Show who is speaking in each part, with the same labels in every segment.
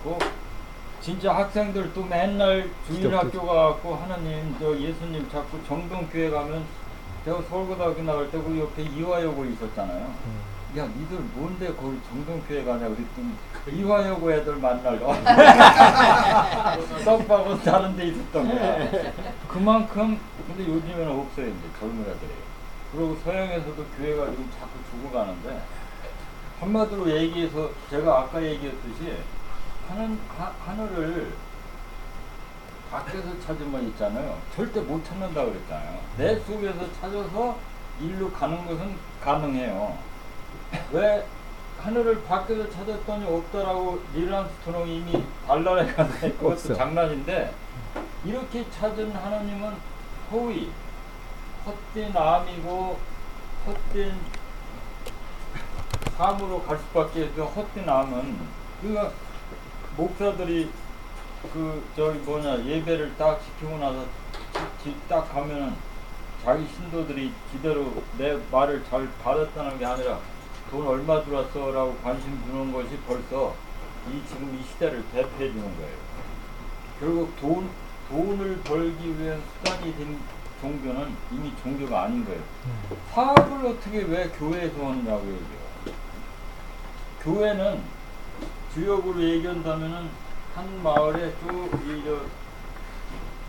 Speaker 1: 그렇고 진짜 학생들도 맨날 주일학교 가갖고 하나님 저 예수님 자꾸 정동교회 가면 제가 서울고등학교 나올 때 그 옆에 이화여고 있었잖아요. 야 니들 뭔데 거기 정동교회 가냐 그랬더니 이화여고 애들 만나러 떡밥은 다른 데 있었던 거야. 그만큼 근데 요즘에는 없어요 이제 젊은 애들이. 그리고 서양에서도 교회가 지금 자꾸 죽어가는데 한마디로 얘기해서 제가 아까 얘기했듯이 하늘을 밖에서 찾으면 있잖아요. 절대 못 찾는다 그랬잖아요. 내 속에서 찾아서 일로 가는 것은 가능해요. 왜 하늘을 밖에서 찾았더니 없더라고 닐 암스트롱이 이미 달나라에 갔네. 그것도 장난인데 이렇게 찾은 하나님은 허위, 헛된 암이고 헛된 삶으로 갈 수밖에 없어. 헛된 암은 그러니까 목사들이 예배를 딱 지키고 나서 딱 가면은 자기 신도들이 지대로 내 말을 잘 받았다는 게 아니라 돈 얼마 들었어 라고 관심 주는 것이 벌써 지금 이 시대를 대표해 주는 거예요. 결국 돈을 벌기 위한 수단이 된 종교는 이미 종교가 아닌 거예요. 사업을 어떻게 왜 교회에서 하느냐고 얘기해요. 교회는 주역으로 얘기한다면은 한 마을에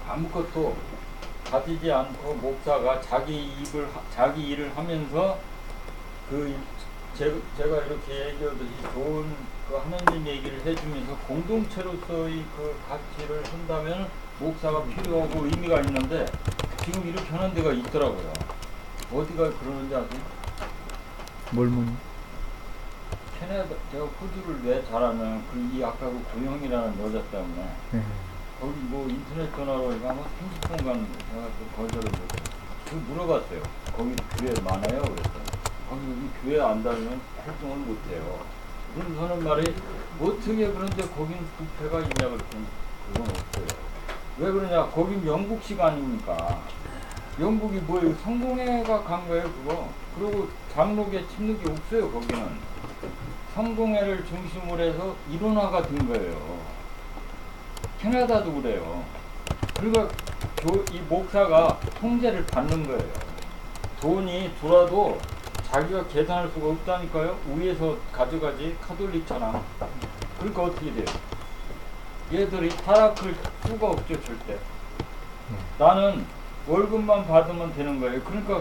Speaker 1: 아무것도 가지지 않고 목사가 자기 일을 하면서 제가 이렇게 얘기하듯이 좋은 하나님 얘기를 해주면서 공동체로서의 그 가치를 한다면 목사가 필요하고 의미가 있는데 지금 이렇게 하는 데가 있더라고요. 어디가 그러는지 아세요?
Speaker 2: 몰문.
Speaker 1: 캐나다 제가 호주를 왜 잘하면 아까 그 고영이라는 여자 때문에 거기 인터넷 전화로 해가 30분간 제가 거절을 물어봤어요. 거기 교회 많아요? 그랬더니 거기 교회 안 다니면 활동을 못해요. 그럼 하는 말이 어떻게 그런데 거긴 부패가 있냐 그랬더니 그건 없어요. 왜 그러냐? 거긴 영국식 아닙니까? 영국이 뭐예요? 성공회가 간 거예요 그거. 그리고 장로계 침묵이 없어요 거기는. 성공회를 중심으로 해서 일원화가 된 거예요. 캐나다도 그래요. 그러니까 이 목사가 통제를 받는 거예요. 돈이 들어도 자기가 계산할 수가 없다니까요. 위에서 가져가지 카톨릭처럼. 그러니까 어떻게 돼요? 얘들이 타락할 수가 없죠 절대. 나는 월급만 받으면 되는 거예요. 그러니까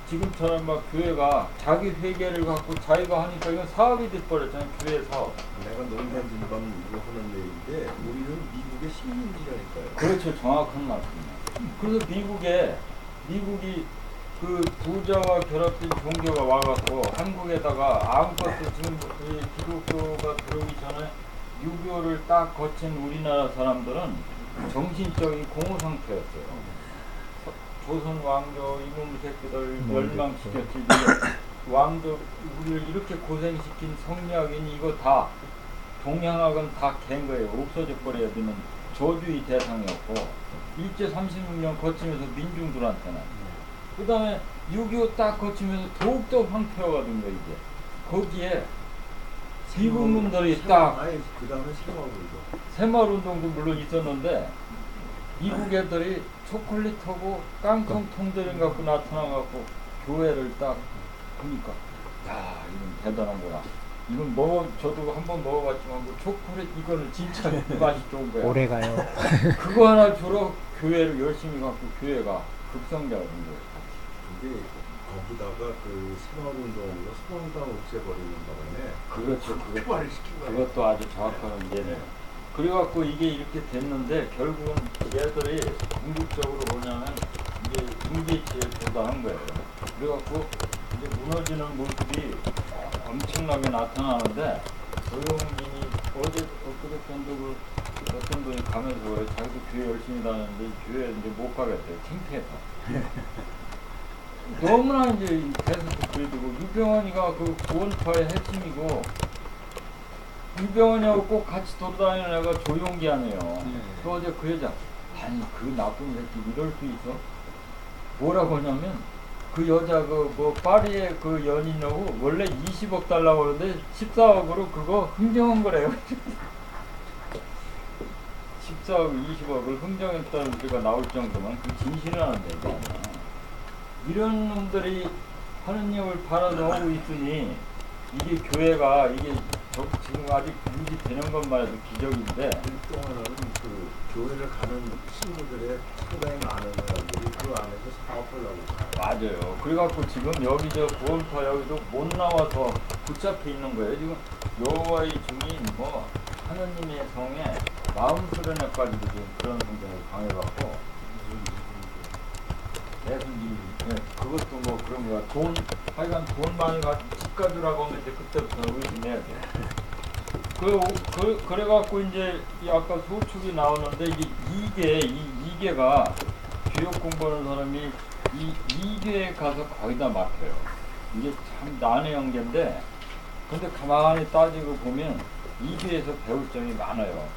Speaker 1: 지금처럼 막 교회가 자기 회계를 갖고 자기가 하니까 이건 사업이 돼버렸잖아요. 교회 사업.
Speaker 3: 내가 농담진 건 이거 하는 얘기인데 우리는 미국의 식민지라니까요.
Speaker 1: 그렇죠. 정확한 말씀이에요. 그래서 미국이 그 부자와 결합된 종교가 와갖고 한국에다가 아무것도 지금 기독교가 들어오기 전에 유교를 딱 거친 우리나라 사람들은 정신적인 공허 상태였어요. 조선 왕조 이놈 새끼들 멸망시켰지. 왕조 우리를 이렇게 고생시킨 성리학인이 이거 다 동양학은 다 갠 거예요. 없어져 버려야 되는 저주의 대상이었고 일제 36년 거치면서 민중들한테는 그 다음에 6.25 딱 거치면서 더욱더 황폐화가 된 거예요. 이제 거기에 미국 놈들이 딱
Speaker 3: 그 다음에
Speaker 1: 새마을운동도 물론 있었는데 미국 애들이 초콜릿하고 깡통 통조림 갖고 나타나갖고 교회를 딱 보니까 야 이건 대단한 거야. 이건 저도 한번 먹어봤지만 초콜릿 이거는 진짜 맛이 좋은 거야.
Speaker 2: 오래가요.
Speaker 1: 그거 하나 주로 교회를 열심히 갖고 교회가 급성장을 한 거예요.
Speaker 3: 근데 거기다가 그 새마을운동으로 소방당 없애버리는 바람에
Speaker 1: 그렇죠.
Speaker 3: 폭발을 시킨 거예요.
Speaker 1: 그것도 아주 정확한 예네요. 그래갖고 이게 이렇게 됐는데 결국은 얘들이 궁극적으로 뭐냐면 이제 임계치에 도달한 거예요. 그래갖고 이제 무너지는 모습이 엄청나게 나타나는데 조용진이 엊그저께도 어떤 분이 가면서 자기도 교회 열심히 다녔는데 교회 이제 못 가겠대요. 창피해서. 너무나 이제 대수도 그래지고 유병원이가 그 구원파의 핵심이고 유병원이하고 꼭 같이 돌아다니는 애가 조용기 아니에요. 또 어제 그 여자 아니 그 나쁜 새끼 이럴 수 있어? 뭐라고 하냐면 그 여자 그 뭐 파리의 그 연인하고 원래 20억 달라고 그러는데 14억으로 그거 흥정한 거래요. 14억 20억을 흥정했다는 소리가 나올 정도면 그 진실이라는 얘기 아니야. 이런 놈들이 하느님을 바라보고 있으니 이게 교회가 이게 지금 아직 유지되는 것만 해도 기적인데,
Speaker 3: 또 하나는 그 교회를 가는 친구들의 상당히 많은 사람들이 그 안에서 사업을 하고 있어요.
Speaker 1: 맞아요. 그래갖고 지금 여기 저 구원파 여기도 못 나와서 붙잡혀 있는 거예요. 지금 여호와의 증인 뭐 하느님의 성에 마음 수련회까지도 지금 그런 성경을 강해갖고 그것도 뭐 그런 거야. 돈 하여간 돈 많이 집 가주라고 하면 이제 그때부터 의심해야 돼. 그래갖고 이제 이 아까 소축이 나오는데 이게가 교육 공부하는 사람이 이계에 가서 거의 다 막혀요. 이게 참 난의 연계인데, 근데 가만히 따지고 보면 이계에서 배울 점이 많아요.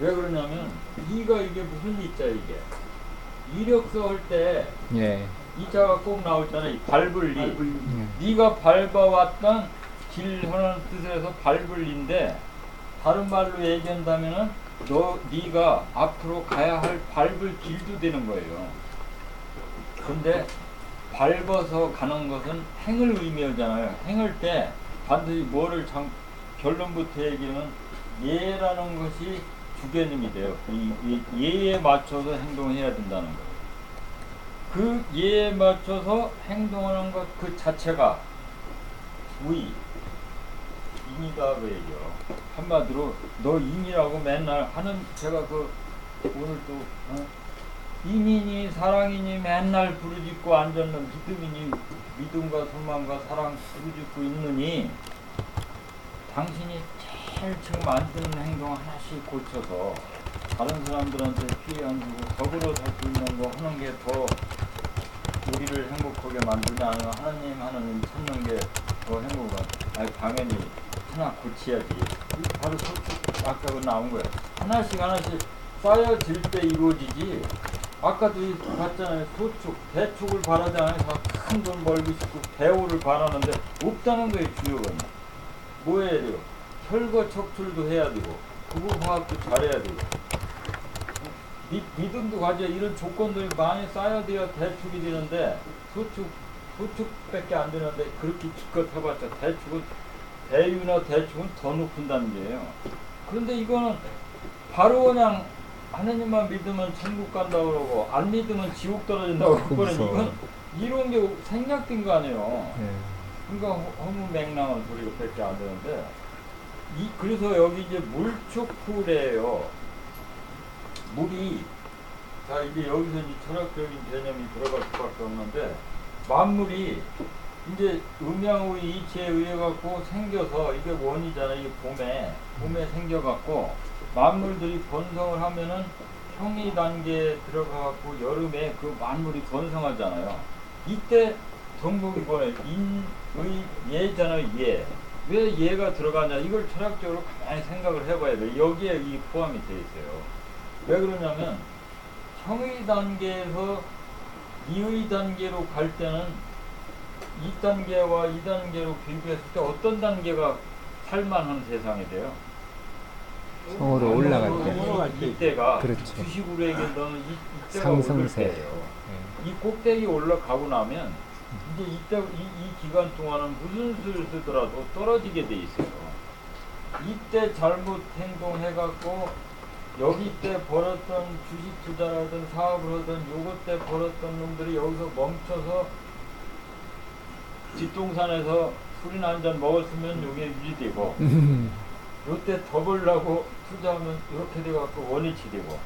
Speaker 1: 왜 그러냐면 이가 이게 무슨 이자 이게 이력서 할 때
Speaker 2: 예.
Speaker 1: 이자가 꼭 나오잖아요. 밟을 리.
Speaker 2: 예.
Speaker 1: 네가 밟아왔던 길 하는 뜻에서 밟을 리인데, 다른 말로 얘기한다면은 네가 앞으로 가야 할 밟을 길도 되는 거예요. 근데 밟아서 가는 것은 행을 의미하잖아요. 행할 때 반드시 뭐를 결론부터 얘기하면 예라는 것이 주개념이 돼요. 이 예에 맞춰서 행동해야 된다는 거예요. 그 예에 맞춰서 행동하는 것 그 자체가 의, 인이다 그 얘기요. 한마디로 너 인이라고 맨날 하는, 제가 그 오늘 또 인이니 사랑이니 맨날 부르짖고 앉았는 믿음이니 믿음과 소망과 사랑 부르짖고 있느니 당신이 제일 지금 안 되는 행동 하나씩 고쳐서 다른 사람들한테 피해 안 주고 더불어 살 수 있는 거 하는 게 더 우리를 행복하게 만드냐, 아니면 하나님 찾는 게 더 행복한. 아니 당연히 하나 고쳐야지. 바로 소축 아까 그 나온 거예요. 하나씩 쌓여질 때 이루어지지. 아까도 봤잖아요. 소축, 대축을 바라잖아요. 큰 돈 벌고 싶고 대우를 바라는데 없다는 거예요. 주요는 뭐 해야 돼요? 혈과 척출도 해야 되고 구분화학도 잘해야 되고 믿음도 가져야, 이런 조건들이 많이 쌓여야 대축이 되는데 소축밖에 안 되는데 그렇게 기껏 해봤자 대유나 대축은 더 높은 단계예요. 그런데 이거는 바로 그냥 하느님만 믿으면 천국 간다고 그러고 안 믿으면 지옥 떨어진다고 그러는, 이건 이런 게 생략된 거 아니에요. 그러니까 허무맹랑한 소리가 밖에 안 되는데, 그래서 여기 이제 물축풀이에요. 물이, 자 이제 여기서 이제 철학적인 개념이 들어갈 수밖에 없는데, 만물이 이제 음양의 이치에 의해 갖고 생겨서 이게 원이잖아요. 이게 봄에 생겨갖고 만물들이 번성을 하면은 형이 단계에 들어가갖고 여름에 그 만물이 번성하잖아요. 이때 정복이 뭐예요? 인의 예잖아요. 예. 왜 예가 들어가냐? 이걸 철학적으로 가만히 생각을 해봐야 돼요. 여기에 이 포함이 돼 있어요. 왜 그러냐면 형의 단계에서 이의 단계로 갈 때는 이 단계와 이 단계로 비교했을 때 어떤 단계가 살만한 세상이 돼요?
Speaker 2: 성으로 올라갈 때.
Speaker 1: 이때가
Speaker 2: 그렇죠.
Speaker 1: 주식으로 얘기하면 이때가
Speaker 2: 상승세.
Speaker 1: 오를 때예요. 이 꼭대기 올라가고 나면 이제 이때 이 기간 동안은 무슨 수를 쓰더라도 떨어지게 돼 있어요. 이때 잘못 행동해갖고 여기 때 벌었던 주식 투자라든 사업을 하든 요것 때 벌었던 놈들이 여기서 멈춰서 뒷동산에서 술이나 한잔 먹었으면 요게 유지되고 요때 더 벌려고 투자하면 이렇게 돼갖고 원위치 되고,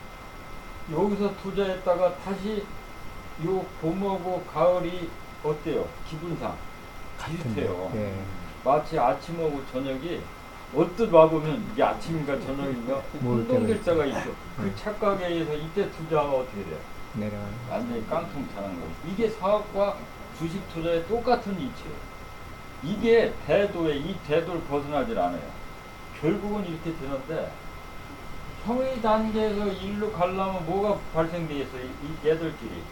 Speaker 1: 여기서 투자했다가 다시 요 봄하고 가을이 어때요? 기분상 비슷해요.
Speaker 2: 예.
Speaker 1: 마치 아침하고 저녁이 언뜻 와보면 이게 아침인가 저녁인가 혼동될 때가 있어. 그 착각에 의해서 이때 투자하면 어떻게 돼요?
Speaker 2: 내려가요.
Speaker 1: 완전히 깡통 차는 거예요. 이게 사업과 주식 투자의 똑같은 이치예요. 이게 이 대도를 벗어나질 않아요. 결국은 이렇게 되는데, 형의 단계에서 일로 가려면 뭐가 발생돼 있어요? 이 얘들끼리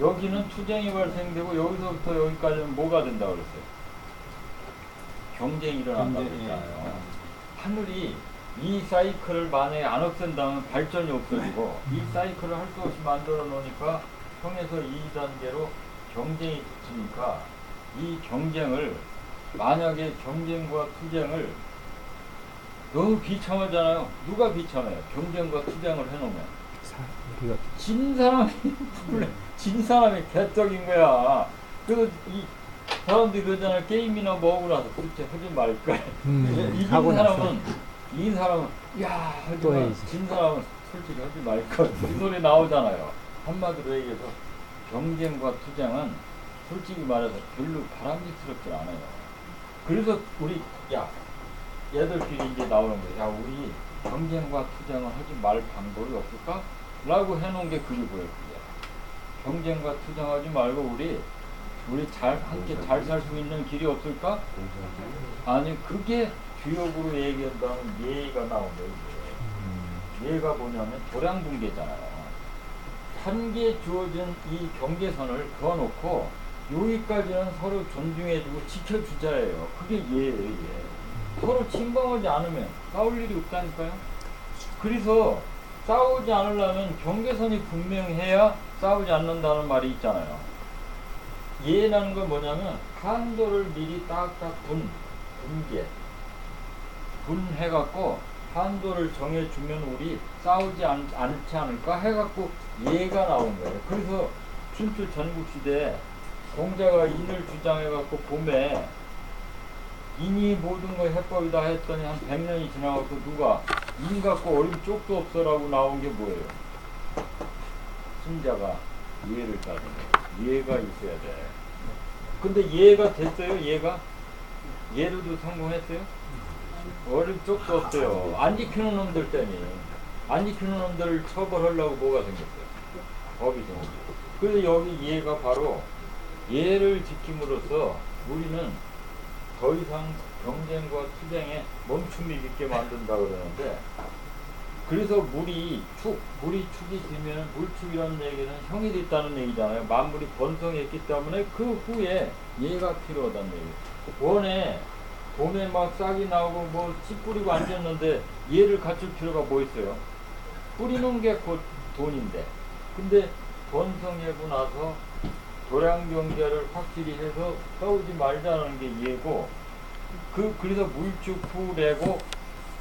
Speaker 1: 여기는 투쟁이 발생되고 여기서부터 여기까지는 뭐가 된다 그랬어요? 경쟁이 일어난다고 그랬잖아요. 하늘이 이 사이클을 만약에 안 없앤다면 발전이 없어지고 이 사이클을 할 수 없이 만들어 놓으니까 형에서 2단계로 경쟁이 붙으니까 이 경쟁을 만약에 경쟁과 투쟁을 너무 비참하잖아요. 누가 비참해요? 경쟁과 투쟁을 해놓으면
Speaker 2: 우리가
Speaker 1: 진 사람이 개떡인 거야. 그래서 이 사람들이 그러잖아요. 게임이나 뭐하고 나서 도대체 하지 말걸.
Speaker 2: 하고
Speaker 1: 이긴 사람은 야
Speaker 2: 또
Speaker 1: 하지만
Speaker 2: 해야지.
Speaker 1: 진 사람은 솔직히 하지 말걸. 이 소리 나오잖아요. 한마디로 얘기해서 경쟁과 투쟁은 솔직히 말해서 별로 바람직스럽지 않아요. 그래서 우리 얘들끼리 이제 나오는 거예요. 야 우리 경쟁과 투쟁을 하지 말 방법이 없을까? 라고 해놓은 게 그게 뭐예요? 그게. 경쟁과 투쟁하지 말고 우리 함께 잘 살 수 있는 길이 없을까? 아니 그게 주역으로 얘기한다면 예가 나온 거예요. 예가 뭐냐면 도량분계잖아요. 한계 주어진 이 경계선을 그어놓고 여기까지는 서로 존중해주고 지켜주자예요. 그게 예예요. 예. 서로 침범하지 않으면 싸울 일이 없다니까요. 그래서 싸우지 않으려면 경계선이 분명해야 싸우지 않는다는 말이 있잖아요. 예라는 건 뭐냐면 한도를 미리 딱딱 분해갖고 한도를 정해주면 우리 싸우지 않지 않을까 해갖고 예가 나온 거예요. 그래서 춘추 전국시대에 공자가 인을 주장해갖고 봄에 인이 모든 거 해법이다 했더니 한 100년이 지나가서 누가 인 갖고 어린 쪽도 없어라고 나온 게 뭐예요? 승자가 예를 따르는 거예요. 예가 있어야 돼. 근데 예가 됐어요? 예로도 성공했어요? 어릴 쪽도 없어요. 안 지키는 놈들 때문에. 안 지키는 놈들을 처벌하려고 뭐가 생겼어요? 법이 생겼어요. 그래서 여기 예가 바로 예를 지킴으로써 우리는 더 이상 경쟁과 투쟁에 멈춤이 있게 만든다 그러는데, 그래서 물이 축이 되면 물축이라는 얘기는 형이 됐다는 얘기잖아요. 만물이 번성했기 때문에 그 후에 예가 필요하다는 얘기예요. 원에 봄에 막 싹이 나오고 뭐 씨 뿌리고 앉았는데 예를 갖출 필요가 뭐 있어요? 뿌리는 게 곧 돈인데. 근데 번성하고 나서 도량경제를 확실히 해서 싸우지 말자는 게 예고, 그래서 물축 후래고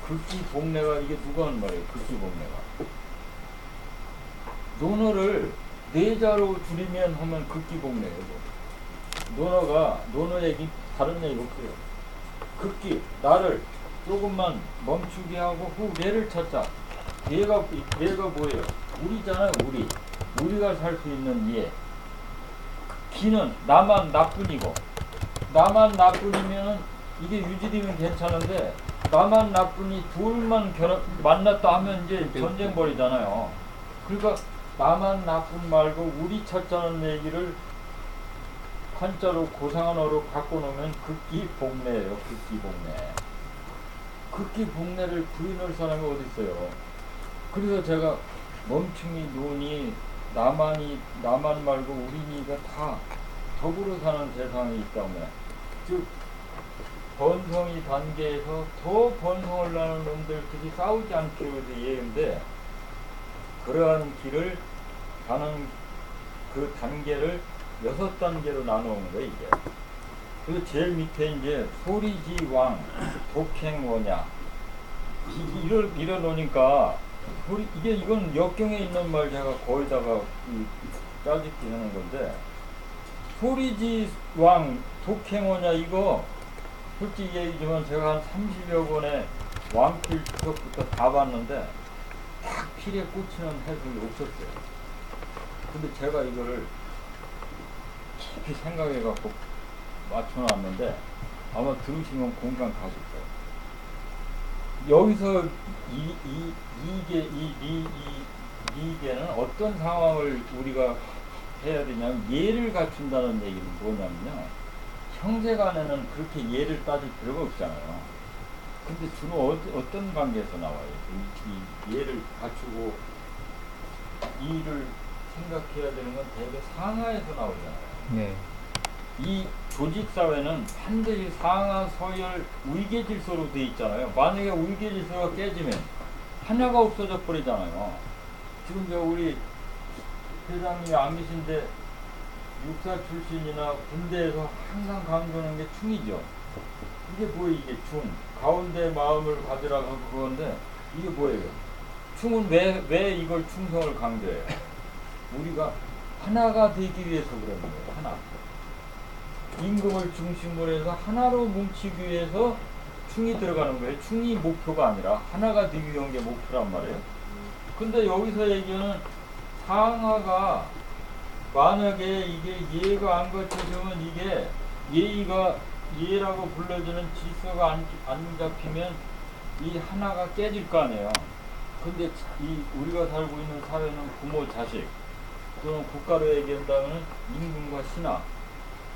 Speaker 1: 극기복례가 이게 누가 하는 말이에요? 극기복례가 논어를 네자로 줄이면 하면 극기복례예요. 논어 얘기 다른 얘기 없어요. 극기 나를 조금만 멈추게 하고 후래를 찾자. 얘가 뭐예요? 우리잖아요. 우리가 살 수 있는 예. 기는 나만 나뿐이고, 나만 나뿐이면은 이게 유지되면 괜찮은데, 나만 나뿐이 둘만 만났다 하면 이제 전쟁 벌이잖아요. 그러니까 나만 나뿐 말고 우리 찾자는 얘기를 한자로 고상한어로 갖고 놓으면 극기복례예요. 극기복례. 극기복례를 부인할 사람이 어디 있어요? 그래서 제가 멈춤이 논이 나만 말고 우리니가 다 더불어 사는 세상이기 때문에, 즉 번성이 단계에서 더 번성을 나는 놈들끼리 싸우지 않기로 얘기인데, 그러한 길을 가는 그 단계를 6단계로 나누는 거예요, 이게. 그리고 제일 밑에 이제 소리지왕, 독행원야. 이러 놓으니까, 이건 역경에 있는 말 제가 거기다가 짜집기 하는 건데, 소리지왕, 독행원야, 이거 솔직히 얘기지만 제가 한 30여 권의 왕필 주석부터 다 봤는데 딱 필에 꽂히는 해석이 없었어요. 근데 제가 이거를 깊이 생각해 갖고 맞춰놨는데 아마 들으시면 공감 가실 거예요. 여기서 이게는 어떤 상황을 우리가 해야 되냐면, 예를 갖춘다는 얘기는 뭐냐면요, 형제간에는 그렇게 예를 따질 필요가 없잖아요. 근데 주로 어떤 관계에서 나와요? 이 예를 갖추고 이를 생각해야 되는 건 대개 상하에서 나오잖아요.
Speaker 2: 네.
Speaker 1: 이 조직사회는 반드시 상하, 서열, 위계 질서로 돼 있잖아요. 만약에 위계 질서가 깨지면 하나가 없어져 버리잖아요. 지금 저 우리 회장님이 안 계신데 육사 출신이나 군대에서 항상 강조하는 게 충이죠. 이게 뭐예요? 이게 충. 가운데 마음을 가지라고 하고 그건데 이게 뭐예요? 충은 왜 이걸 충성을 강조해요? 우리가 하나가 되기 위해서 그러는 거예요. 하나. 임금을 중심으로 해서 하나로 뭉치기 위해서 충이 들어가는 거예요. 충이 목표가 아니라 하나가 되기 위한 게 목표란 말이에요. 근데 여기서 얘기하는 상하가 만약에 이게 예가 안 갖춰지면 이게 예라고 불러주는 질서가 안 잡히면 이 하나가 깨질 거 아니에요. 근데 이 우리가 살고 있는 사회는 부모, 자식 또는 국가로 얘기한다면 임금과 신하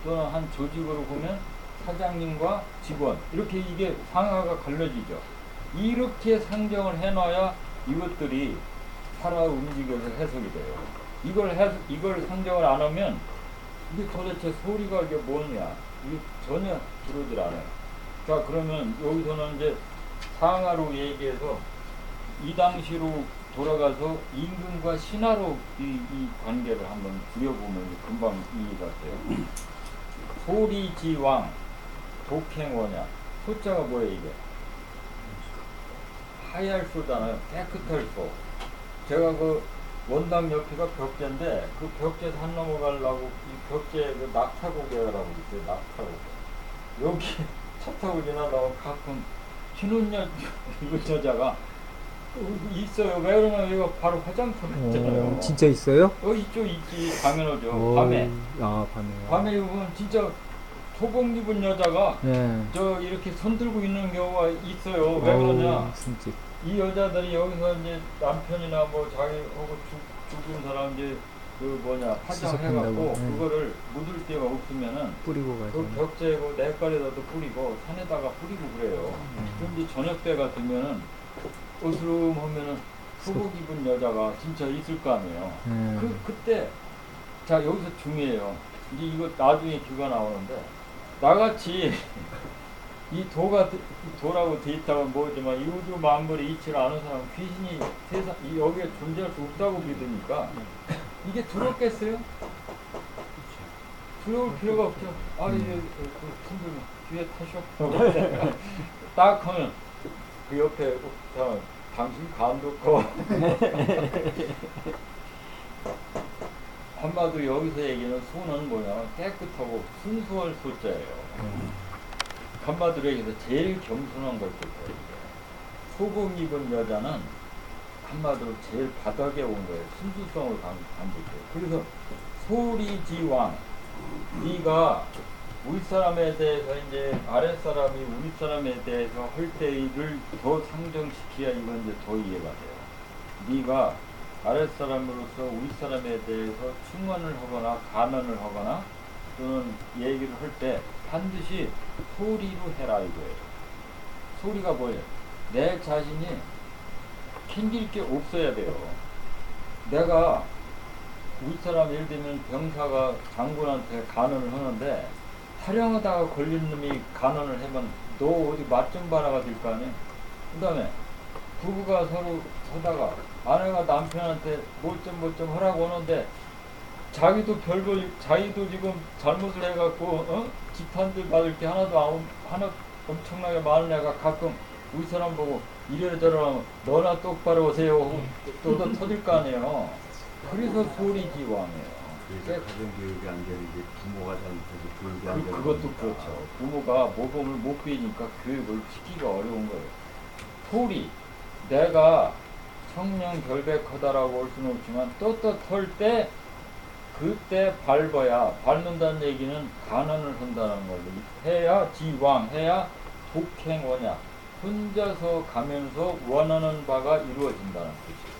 Speaker 1: 또는 한 조직으로 보면 사장님과 직원 이렇게 이게 상하가 갈라지죠. 이렇게 상정을 해놔야 이것들이 살아 움직여서 해석이 돼요. 이걸 상정을 안 하면 이게 도대체 소리가 이게 뭐냐 이게 전혀 들어오질 않아요. 자 그러면 여기서는 이제 상하로 얘기해서 이 당시로 돌아가서 임금과 신하로 이 관계를 한번 그려보면 금방 이해가 돼요. 소리지왕 독행원야 소자가 뭐예요 이게? 하얄 소잖아요. 깨끗할 소. 제가 그 원당 옆에가 벽제인데 그 벽제 산 넘어가려고 이 벽제 그 낙타고개라고 있어요. 낙타고개. 여기 차 타고 지나다가 가끔 흰옷 여자가 있어요. 왜 그러냐면 이거 바로 화장품 있잖아요.
Speaker 2: 진짜 있어요?
Speaker 1: 있죠. 있지. 당연하죠. 밤에.
Speaker 2: 밤에요.
Speaker 1: 밤에 보면 진짜 소복 입은 여자가
Speaker 2: 네.
Speaker 1: 저 이렇게 손 들고 있는 경우가 있어요. 왜 그러냐?
Speaker 2: 진짜.
Speaker 1: 이 여자들이 여기서 이제 남편이나 뭐 자기하고 죽은 사람 이제 그 뭐냐 화장해갖고 그거를 묻을 데가 없으면은
Speaker 2: 뿌리고 가죠.
Speaker 1: 그 벽제고 냇가에다도 뿌리고 산에다가 뿌리고 그래요. 그럼 이제 저녁 때가 되면은 어스름하면은 소복 입은 여자가 진짜 있을 거 아니에요. 그때 자 여기서 중요해요. 이제 이거 나중에 규가 나오는데 나같이 이 도라고 돼 있다고 뭐지만 이 우주 만물의 이치를 아는 사람은 귀신이 세상 이 여기에 존재할 수 없다고 믿으니까 이게 두렵겠어요? 두려울 필요가 없죠. 이제 그 뒤에 타셔. 딱 하면 그 옆에 당신 간두고 한마디로 여기서 얘기하는 소는 뭐냐 깨끗하고 순수할 소자예요. 한마디로 얘기해서 제일 겸손한 걸 뜻해요. 소복 입은 여자는 한마디로 제일 바닥에 온 거예요. 순수성을 강조해요. 그래서 소리지왕 네가 윗사람에 대해서 이제 아랫사람이 윗사람에 대해서 할 때를 더 상정시켜야 이건 이제 더 이해가 돼요. 네가 아랫사람으로서 윗사람에 대해서 충언을 하거나 간언을 하거나 또는 얘기를 할 때 반드시 소리로 해라 이거예요. 소리가 뭐예요? 내 자신이 캥길 게 없어야 돼요. 내가 윗사람 예를 들면 병사가 장군한테 간언을 하는데 타령하다가 걸린 놈이 간언을 하면 너 어디 맛 좀 봐라가 될 거 아니에요. 그 다음에 부부가 서로 하다가 아내가 남편한테 뭐 좀 하라고 하는데 자기도 자기도 지금 잘못을 해갖고 지탄들 받을 게 하나 엄청나게 많은 애가 가끔 우리 사람 보고 이래저래 너나 똑바로 오세요 또 터질 거 아니에요. 그래서 소리지왕이에요.
Speaker 3: 그래서 가정교육이 안 되는 게 부모가 잘못해서 교육이 안 되는
Speaker 1: 그것도 그렇죠. 부모가 모범을 못 비니까 교육을 시키기가 어려운 거예요. 소리 내가 청량 결백하다라고 할 수는 없지만 떳떳할 때 그때 밟아야 밟는다는 얘기는 간언을 한다는 걸로 해야 지왕 해야 독행원야 혼자서 가면서 원하는 바가 이루어진다는 뜻이에요.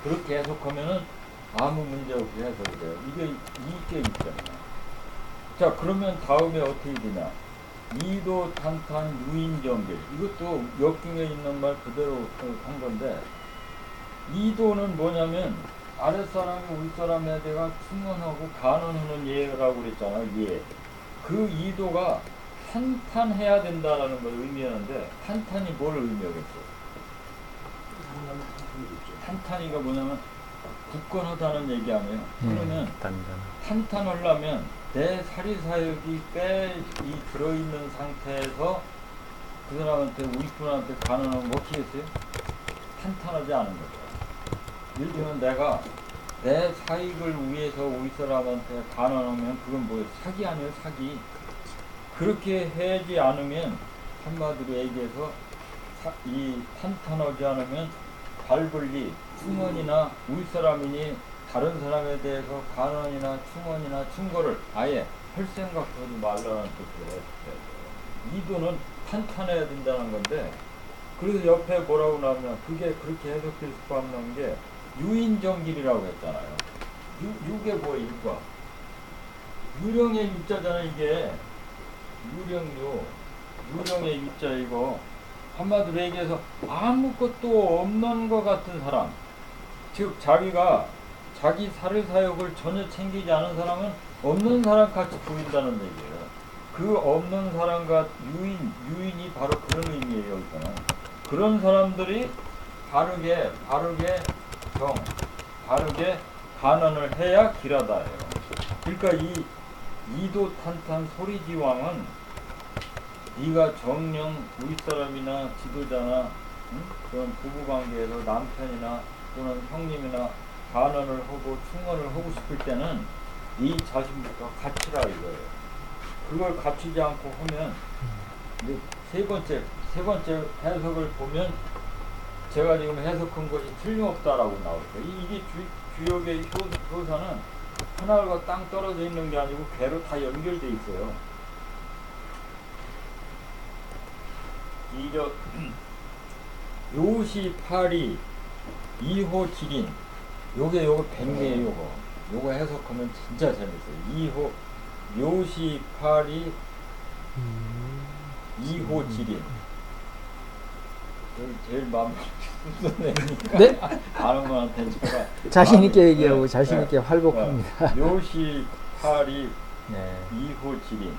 Speaker 1: 그렇게 해석하면은 아무 문제 없이 해석이 돼요. 이게 있잖아요. 자 그러면 다음에 어떻게 되냐? 이도 탄탄 유인정길 이것도 역경에 있는 말 그대로 한 건데 이도는 뭐냐면 아랫사람이 윗사람에다가 충원하고 간언하는 예라고 그랬잖아. 예. 그 이도가 탄탄해야 된다라는 걸 의미하는데 탄탄이 뭘 의미하겠어? 탄탄이가 뭐냐면 굳건하다는 얘기 아니에요. 그러면 탄탄하려면 내 사리사욕이 이 들어있는 상태에서 그 사람한테 우리 분한테 간언하면 어떻겠어요? 탄탄하지 않은 거죠. 예를 들면 내가 내 사익을 위해서 우리 사람한테 간언하면 그건 뭐예요? 사기 아니에요? 사기. 그렇게 하지 않으면 한마디로 얘기해서 이 탄탄하지 않으면 발불리, 충언이나 우리 사람이니 다른 사람에 대해서 간언이나 충언이나 충고를 아예 할 생각도 하지 말라는 뜻이에요. 이도는 탄탄해야 된다는 건데 그래서 옆에 뭐라고 나오냐 그게 그렇게 해석될 수 없는 게 유인정길이라고 했잖아요. 유게 뭐예요? 유가 유령의 유자잖아. 이게 유령의 유자 이거 한마디로 얘기해서 아무것도 없는 것 같은 사람, 즉 자기가 자기 사리사욕을 전혀 챙기지 않은 사람은 없는 사람 같이 보인다는 얘기예요. 그 없는 사람과 유인이 바로 그런 의미예요. 여기서는 그런 사람들이 바르게 간언을 해야 길하다예요. 그러니까 이 이도탄탄 소리지왕은 네가 정령 윗사람이나 지도자나 그런 부부관계에서 남편이나 또는 형님이나 간언을 하고 충언을 하고 싶을 때는 네 자신부터 갖추라 이거예요. 그걸 갖추지 않고 하면 이제 세 번째 해석을 보면 제가 지금 해석한 것이 틀림없다라고 나오죠. 이게 주역의 효사는 하늘과 땅 떨어져 있는 게 아니고 괴로 다 연결돼 있어요. 이저 요시파리 2호 지린 요거 백미예요. 요거 해석하면 진짜 재밌어요. 2호 요시파리 2호 지린 여기 제일 마음 순서내니까
Speaker 2: 네?
Speaker 1: 아는 분한테 제가
Speaker 2: 자신 있게 얘기하고 자신 있게 활복합니다.
Speaker 1: 요시파리
Speaker 2: 네.
Speaker 1: 2호 지린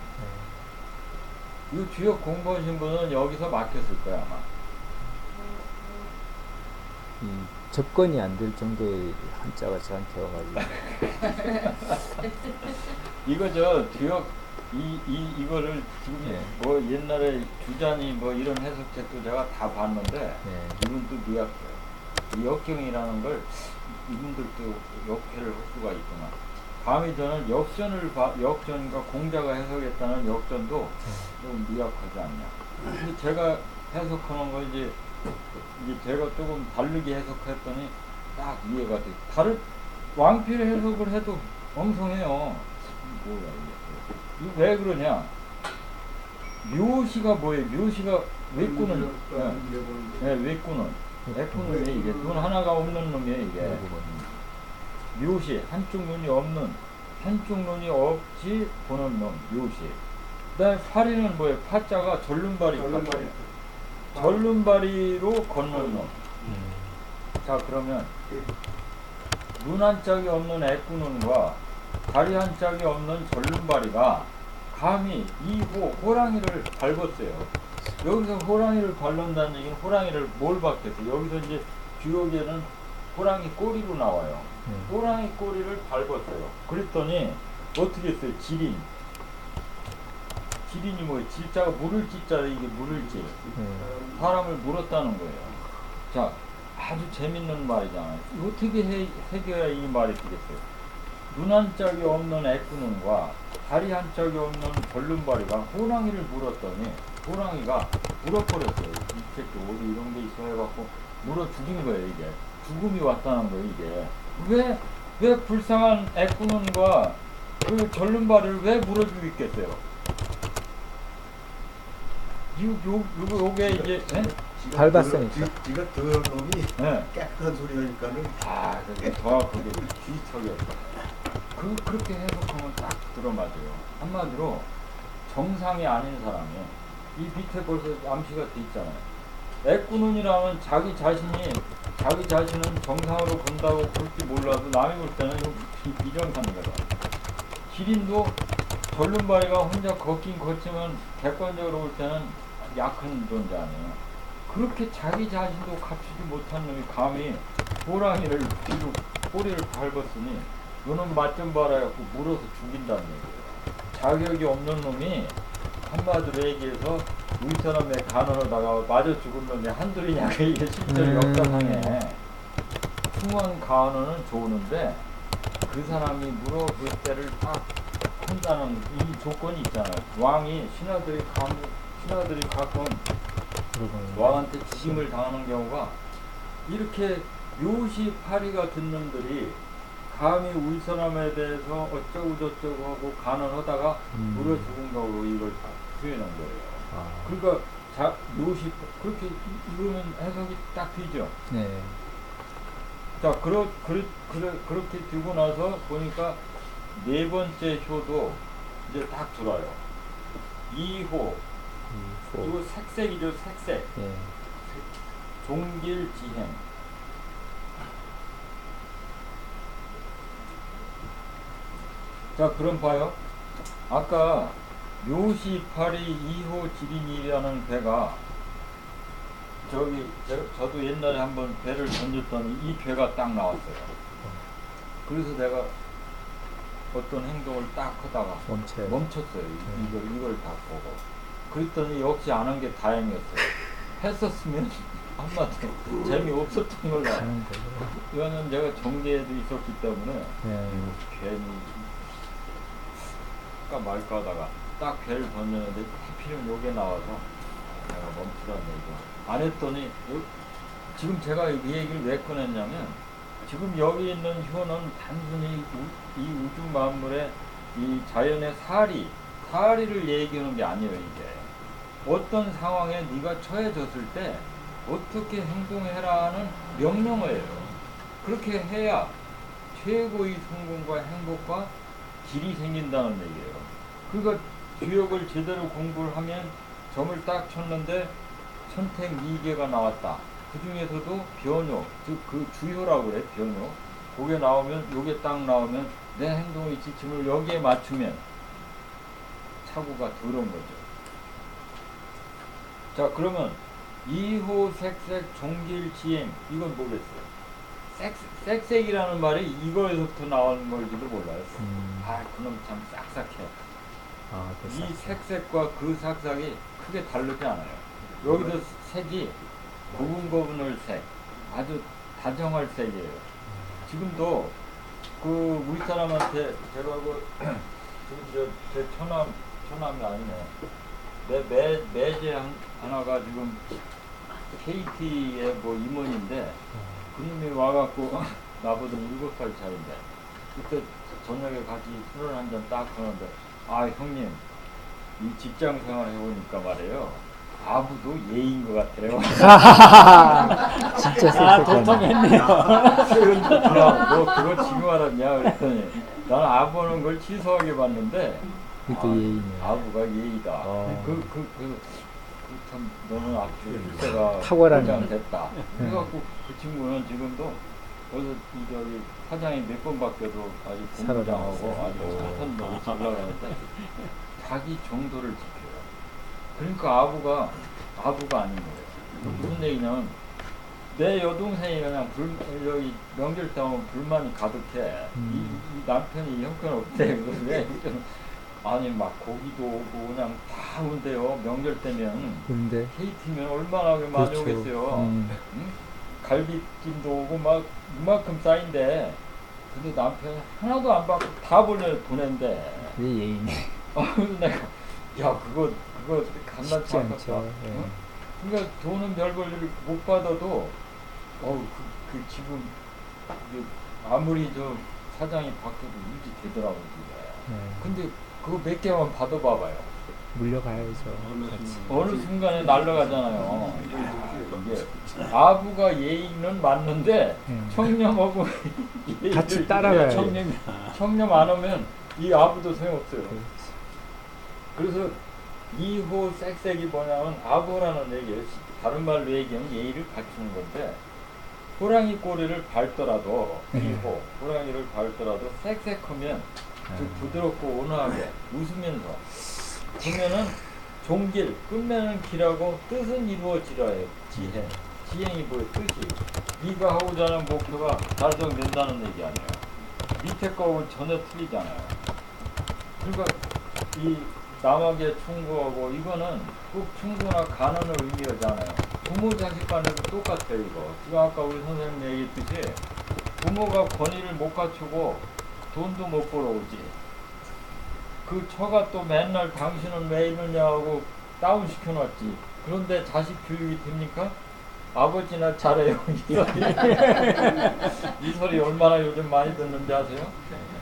Speaker 1: 이 주역 공부하신 분은 여기서 막혔을 거야 아마.
Speaker 2: 접근이 안 될 정도의 한자가 저한테 와가지고.
Speaker 1: 이거 저 주역 이거를 지금
Speaker 2: 네.
Speaker 1: 뭐 옛날에 주자니 뭐 이런 해석책도 제가 다 봤는데
Speaker 2: 네.
Speaker 1: 이분도 미약해요. 이 역경이라는 걸 이분들도 역회를 할 수가 있구나. 감히 저는 역전과 공자가 해석했다는 역전도 좀 미약하지 않냐. 근데 제가 해석하는 거 이제 제가 조금 다르게 해석했더니 딱 이해가 돼. 다른 왕필 해석을 해도 엉성해요. 뭐야 이게? 이거 왜 그러냐? 묘시가 뭐예요? 묘시가 외꾸는 외꾸는 애꾸는 게 이게 눈 하나가 없는 놈이에요 이게. 묘시 한쪽 눈이 없는 한쪽 눈이 없지 보는 놈 묘시. 그다음에 파리는 뭐예요? 파자가 절름발이 절름발이로 걷는 놈. 자 그러면 눈 한 짝이 없는 애꾸눈과 다리 한 짝이 없는 절름발이가 감히 이 호랑이를 밟았어요. 여기서 호랑이를 밟는다는 얘기는 호랑이를 뭘 밟겠어요? 여기서 이제 주역에는 호랑이 꼬리로 나와요. 호랑이 꼬리를 밟았어요. 그랬더니 어떻게 했어요? 지린이 뭐예요? 질자가 물을 찌자 이게 물을 찌. 사람을 물었다는 거예요. 자, 아주 재밌는 말이잖아요. 어떻게 해결해야 이 말이 되겠어요? 눈 한 짝이 없는 애꾸눈과 다리 한 짝이 없는 절름발이가 호랑이를 물었더니 호랑이가 물어버렸어요. 이 새끼 어디 이런 게 있어 해갖고 물어 죽인 거예요. 이게 죽음이 왔다는 거예요. 이게 왜 불쌍한 애꾸눈과 그 절름발을 왜 물어 죽였겠어요? 요게 이제
Speaker 2: 밟았으니까.
Speaker 3: 지가 더러운 놈이
Speaker 1: 네.
Speaker 3: 깨끗한 소리 하니까는
Speaker 1: 그게 더 그게 귀척이었어. 그렇게 해석하면 딱 들어맞아요. 한마디로 정상이 아닌 사람이 이 밑에 벌써 암시가 돼 있잖아요. 애꾸눈이라면 자기 자신이 자기 자신은 정상으로 본다고 그렇게 몰라도 남이 볼 때는 이거 비정상인 거다. 기린도 절름발이가 혼자 걷긴 걷지만 객관적으로 볼 때는 약한 존재 아니에요. 그렇게 자기 자신도 갖추지 못한 놈이 감히 호랑이를 뒤로 꼬리를 밟았으니 너는 맛 좀 봐라 해갖고 물어서 죽인다는 얘기예요. 자격이 없는 놈이 한마디로 얘기해서 우리 사람의 간언하다가 맞아 죽은 놈이 한둘이냐 이게 실제로 역사상에 흉한 간언은 좋은데 그 사람이 물어볼 때를 딱 한다는 이 조건이 있잖아요. 왕이 신하들이 가끔 왕한테 죽임을 당하는 경우가 이렇게 묘시파리 같은 놈들이 감히 우리 사람에 대해서 어쩌고 저쩌고 하고 간언하다가 물어 죽은 거로 이걸 다 표현한 거예요. 그러니까 묘시 그렇게 이러면 해석이 딱 되죠.
Speaker 2: 네.
Speaker 1: 자, 그렇게 두고 나서 보니까 네 번째 효도 이제 딱 들어요. 2호. 이거 색색이죠, 색색.
Speaker 2: 네.
Speaker 1: 종길지행. 자, 그럼 봐요. 아까 묘시파리 2호 지린이라는 배가 저도 옛날에 한번 배를 던졌더니 이 배가 딱 나왔어요. 그래서 내가 어떤 행동을 딱 하다가 멈췄어요. 이걸 딱 보고. 그랬더니 역시 안 한 게 다행이었어요. 했었으면 한마디로 재미없었던 걸로. 이거는 제가 정계에도 있었기 때문에 괜히 말까 하다가 딱 배를 던졌는데 하필이면 요게 나와서 내가 멈추라는 얘기죠. 안 했더니 지금 제가 이 얘기를 왜 꺼냈냐면 지금 여기 있는 효는 단순히 이 우주 만물의 이 자연의 사리를 얘기하는 게 아니에요. 이게 어떤 상황에 네가 처해졌을 때 어떻게 행동해라는 명령어예요. 그렇게 해야 최고의 성공과 행복과 길이 생긴다는 얘기예요. 그러니까 주역을 제대로 공부를 하면 점을 딱 쳤는데 선택 2개가 나왔다. 그 중에서도 변효, 즉 그 주효라고 그래, 변효. 그게 나오면, 요게 딱 나오면 내 행동의 지침을 여기에 맞추면 사고가 더러운 거죠. 자, 그러면 2호 색색 종길지행, 이건 뭐겠어요? 색색이라는 말이 이거에서부터 나오는 걸지도 몰라요. 그놈 참 싹싹해. 이 색색과 그 싹싹이 크게 다르지 않아요. 여기서 색이 고분고분할 색, 아주 다정할 색이에요. 지금도 그 우리 사람한테 제가 지금 제 처남이 아니네. 매제 하나가 지금 KT의 뭐 임원인데 그놈이 와갖고 나보다 7살 차인데 그때 저녁에 같이 술을 한잔 딱 하는데 형님 이 직장 생활 해보니까 말이에요 아부도 예인 것 같아요.
Speaker 2: 진짜
Speaker 1: 도통했네요. 너 그거 지금 알았냐 그랬더니 나는 아부는 걸 치소하게 봤는데
Speaker 2: 그것도 예의네요.
Speaker 1: 아부가 예의다. 참 너는 앞으로
Speaker 2: 탁월한
Speaker 1: 됐다. 그래갖고 그 친구는 지금도 거기서 저기 사장이 몇 번 바뀌어도 아직 본부장하고 아주 착한 놈이 잘 나가는데 자기 정도를 지켜요. 그러니까 아부가 아닌 거예요. 무슨 얘기냐면 내 여동생이 그냥 여기 명절 때 오면 불만이 가득해. 이 남편이 형편없대. 그래서 왜 아니 막 고기도 오고 그냥 다 온대요. 명절 때면.
Speaker 2: 근데
Speaker 1: KT면 얼마나 많이 오겠어요. 응? 갈비찜도 오고 막 이만큼 쌓인데 근데 남편이 하나도 안 받고 다 보낸대.
Speaker 2: 그게 예의네.
Speaker 1: 내가 야 그거 간단치 않겠다. 응? 그러니까 돈은 별 볼일 못 받아도 그 지금 아무리 저 사장이 바뀌어도 유지되더라고 그게. 근데 그거 몇 개만 받아봐봐요.
Speaker 2: 물려가야죠.
Speaker 1: 어느 순간에 날아가잖아요. 이게 아부가 예의는 맞는데 청렴하고
Speaker 2: 같이 따라가야
Speaker 1: 청렴 안 하면 이 아부도 소용없어요. 그래서 2호 색색이 뭐냐면 아부라는 얘기예요. 다른 말로 얘기하면 예의를 갖추는 건데 호랑이 꼬리를 밟더라도
Speaker 2: 네.
Speaker 1: 그리고 호랑이를 밟더라도 쌕쌕하면 좀 부드럽고 온화하게 웃으면서 보면은 종길 끝내는 길하고 뜻은 이루어지라 해 지혜 지행이 뭐의 뜻이 네가 하고자 하는 목표가 달성된다는 얘기 아니에요. 밑에 거하고는 전혀 틀리잖아요. 그러니까 이 남에게 충고하고 이거는 꼭 충고나 간언을 의미하잖아요. 부모 자식 간에도 똑같아요 이거. 지금 아까 우리 선생님 얘기했듯이 부모가 권위를 못 갖추고 돈도 못 벌어오지. 그 처가 또 맨날 당신은 왜 이러냐 하고 다운 시켜놨지. 그런데 자식 교육이 됩니까? 아버지나 잘해요. 이 소리. 이 소리 얼마나 요즘 많이 듣는지 아세요?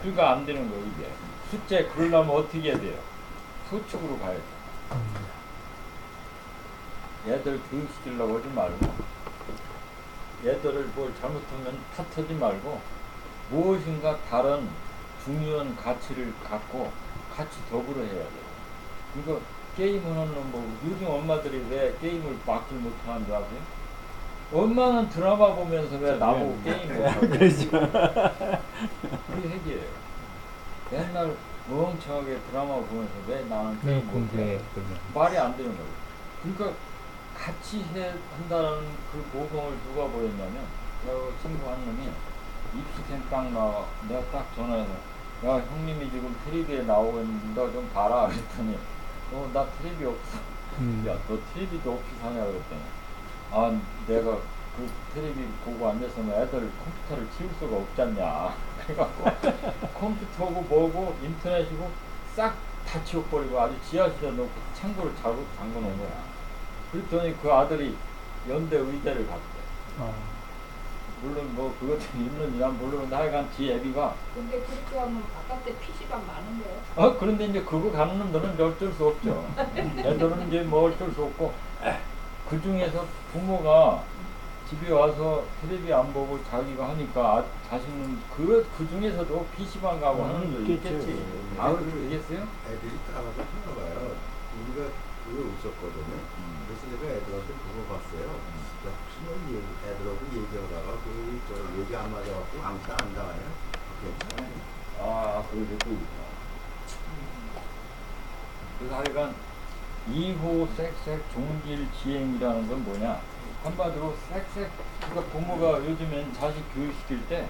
Speaker 1: 그러니까 안 되는 거예요 이게. 숫째 그러려면 어떻게 해야 돼요? 소축으로 가야 돼. 애들 교육시키려고 하지 말고 애들을 뭘 잘못하면 탓하지 말고 무엇인가 다른 중요한 가치를 갖고 같이 더불어 해야 돼요. 이거 게임하는 뭐 요즘 엄마들이 왜 게임을 막지 못하는 줄 아세요? 엄마는 드라마 보면서 왜 나보고 게임을 하고
Speaker 2: 그렇죠.
Speaker 1: 그게 핵이에요. 맨날 멍청하게 드라마 보면서 왜 나는
Speaker 2: 네,
Speaker 1: 게임
Speaker 2: 공부해.
Speaker 1: 못해? 말이 안 되는 거예요. 그러니까 같이 한다는 그 모범을 누가 보였냐면 저 친구 한 놈이 입시생 딱 나와 내가 딱 전화해서 야 형님이 지금 텔레비에 나오고 있는데 너 좀 봐라 그랬더니 나 텔레비 없어. 야 너 텔레비도 없이 사냐 그랬더니 아 내가 그 텔레비 보고 앉았으면 애들 컴퓨터를 치울 수가 없잖냐. 그래갖고 컴퓨터고 뭐고 인터넷이고 싹 다 치워버리고 아주 지하실에 놓고 창고를 잠궈놓은 거야. 그랬더니 그 아들이 연대 의대를 갔대. 물론 뭐 그것도 있는지 난 모르는데 하여간 지 애비가
Speaker 4: 근데 그렇게 하면 바깥에 PC방 많은데요?
Speaker 1: 그런데 이제 그거 가는 놈들은 이제 어쩔 수 없죠. 애들은 이제 뭐 어쩔 수 없고 그 중에서 부모가 집에 와서 텔레비 안 보고 자기가 하니까 자식은 그 중에서도 PC방 가고 하는 거 있겠지. 그렇게 되겠어요?
Speaker 3: 애들이 따라서 하나 봐요. 우리가 그걸 웃었거든요. 그래서 내가 애들한테 물어봤어요. 야, 혹시 너 애들하고 얘기하다가 저 얘기 안 맞아갖고 아무튼 안 당하냐? 괜찮아요.
Speaker 1: 그게 또 있다. 그래서 하여간 2호 쌕쌕 종길 지행이라는 건 뭐냐? 한마디로 쌕쌕, 그러니까 부모가 요즘엔 자식 교육시킬 때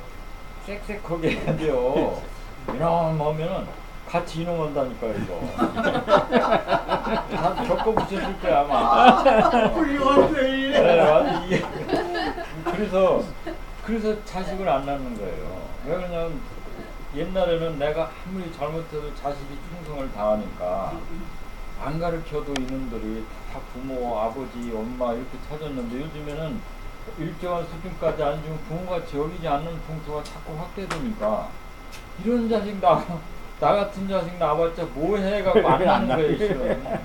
Speaker 1: 쌕쌕하게 해야 돼요. 이놈 하면은 같이 이놈한다니까요, 이거. 다 겪어보셨을 거야, 아마.
Speaker 3: 훌륭한 표현이네.
Speaker 1: 네, 맞아. 이게. 그래서 자식을 안 낳는 거예요. 왜 그러냐면 옛날에는 내가 아무리 잘못해도 자식이 충성을 다하니까 안 가르쳐도 이놈들이 다 부모, 아버지, 엄마 이렇게 찾았는데 요즘에는 일정한 수준까지 안 주면 부모가 지어리지 않는 풍토가 자꾸 확대되니까 이런 자식 나 같은 자식 나왔자 뭐해 갖고 안 낳는 거예요 지금.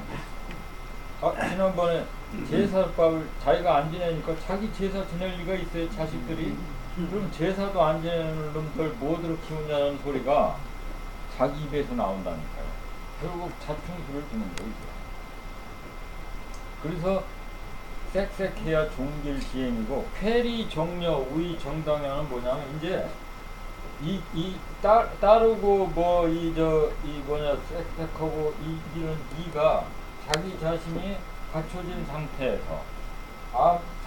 Speaker 1: 지난번에 제사밥을 자기가 안 지내니까 자기 제사 지낼 리가 있어요 자식들이. 그럼 제사도 안 지내는 놈들 뭐들을 키우냐는 소리가 자기 입에서 나온다니까요. 결국 자충수를 주는 거죠. 그래서 쌕쌕해야 종길지행이고 쾌리 정려 우의 정당량은 뭐냐면 이제 따르고 뭐 쌕쌕하고 이런 이가 자기 자신이 갖춰진 상태에서